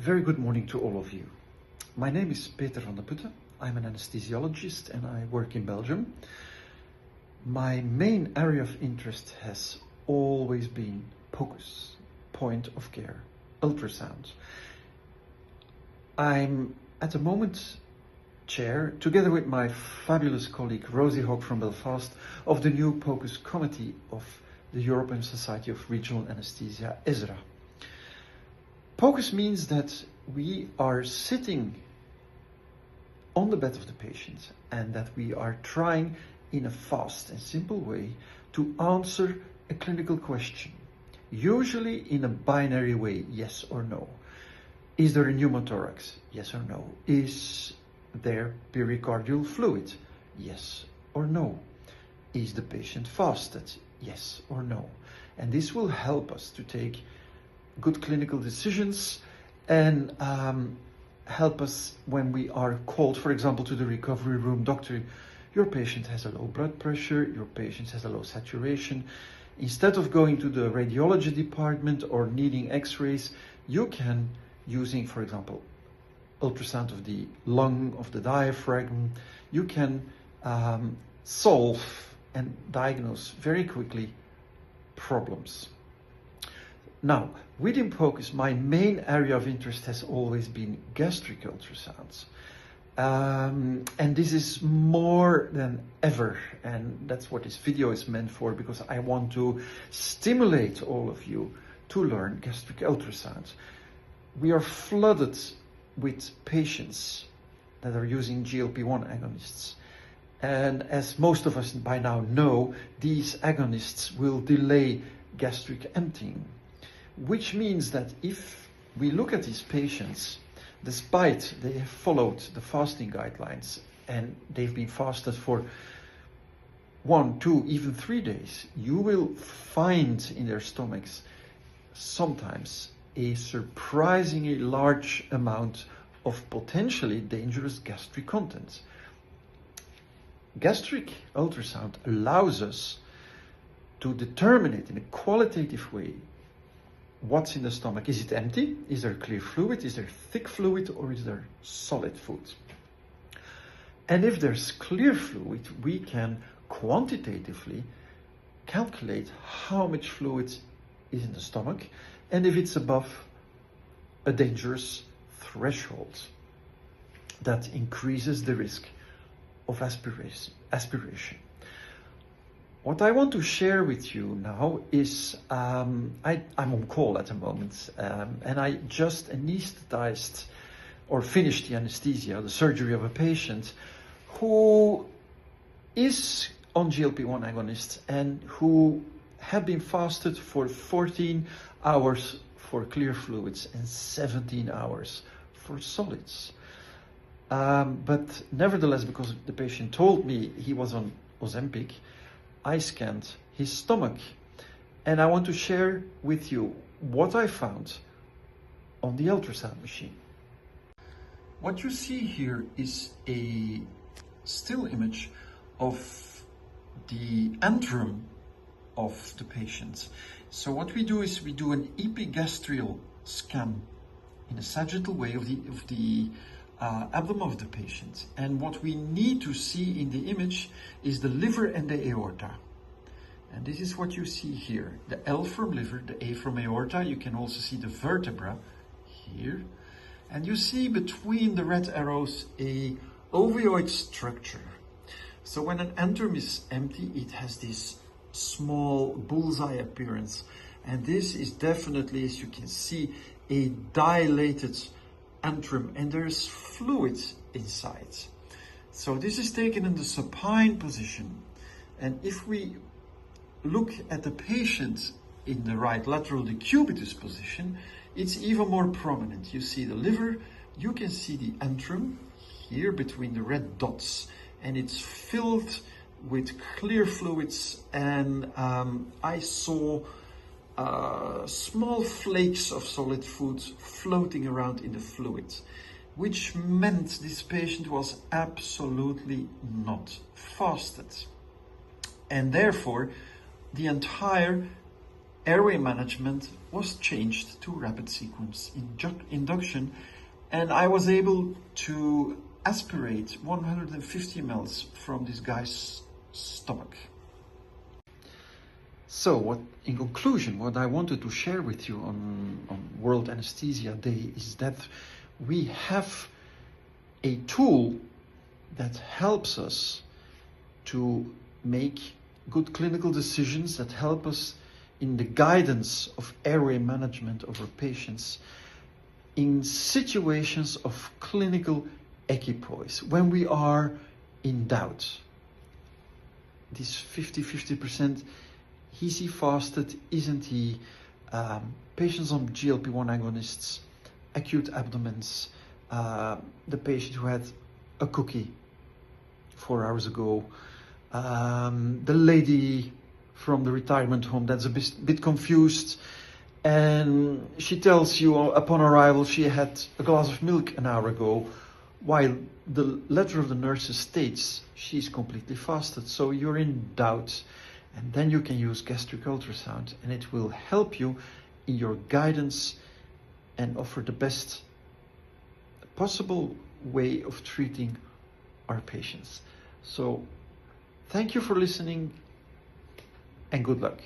Very good morning to all of you. My name is Putte. I'm an anesthesiologist and I work in Belgium. My main area of interest has always been POCUS, point of care, ultrasound. I'm at the moment chair, together with my fabulous colleague Rosie Hogg from Belfast, of the new POCUS committee of the European Society of Regional Anesthesia, ESRA. POCUS means that we are sitting on the bed of the patient and that we are trying in a fast and simple way to answer a clinical question, usually in a binary way, yes or no. Is there a pneumothorax? Yes or no. Is there pericardial fluid? Yes or no. Is the patient fasted? Yes or no. And this will help us to take good clinical decisions and help us when we are called, for example, to the recovery room. Doctor, your patient has a low blood pressure, your patient has a low saturation. Instead of going to the radiology department or needing x-rays, you can, using, for example, ultrasound of the lung, of the diaphragm, you can solve and diagnose very quickly problems. Now, within POCUS, my main area of interest has always been gastric ultrasounds. And this is more than ever, and that's what this video is meant for, because I want to stimulate all of you to learn gastric ultrasounds. We are flooded with patients that are using GLP-1 agonists. And as most of us by now know, these agonists will delay gastric emptying, which means that if we look at these patients, despite they have followed the fasting guidelines and they've been fasted for 1, 2, even 3 days, you will find in their stomachs sometimes a surprisingly large amount of potentially dangerous gastric contents. Gastric ultrasound allows us to determine it in a qualitative way. What's in the stomach? Is it empty? Is there clear fluid? Is there thick fluid? Or is there solid food? And if there's clear fluid, we can quantitatively calculate how much fluid is in the stomach and if it's above a dangerous threshold that increases the risk of aspiration. What I want to share with you now is, I'm on call at the moment, and I just anesthetized or finished the anesthesia, the surgery of a patient who is on GLP-1 agonists and who had been fasted for 14 hours for clear fluids and 17 hours for solids. But nevertheless, because the patient told me he was on Ozempic, I scanned his stomach, and I want to share with you what I found on the ultrasound machine. What you see here is a still image of the antrum of the patient. So what we do is we do an epigastrial scan in a sagittal way of the abdomen of the patient. And what we need to see in the image is the liver and the aorta. And this is what you see here. The L from liver, the A from aorta. You can also see the vertebra here. And you see between the red arrows a ovoid structure. So when an antrum is empty, it has this small bullseye appearance. And this is definitely, as you can see, a dilated antrum, and there's fluid inside. So this is taken in the supine position. And if we look at the patient in the right lateral decubitus position, it's even more prominent. You see the liver, you can see the antrum here between the red dots, and it's filled with clear fluids, and I saw small flakes of solid food floating around in the fluid, which meant this patient was absolutely not fasted. And therefore, the entire airway management was changed to rapid sequence induction, and I was able to aspirate 150 mL from this guy's stomach. So in conclusion, what I wanted to share with you on World Anesthesia Day is that we have a tool that helps us to make good clinical decisions, that help us in the guidance of airway management of our patients in situations of clinical equipoise, when we are in doubt. This 50%, is he fasted, isn't he? Patients on GLP-1 agonists, acute abdomens, the patient who had a cookie 4 hours ago, the lady from the retirement home that's a bit confused, and she tells you upon arrival she had a glass of milk an hour ago, while the letter of the nurses states she's completely fasted. So you're in doubt, and then you can use gastric ultrasound, and it will help you in your guidance and offer the best possible way of treating our patients. So thank you for listening, and good luck.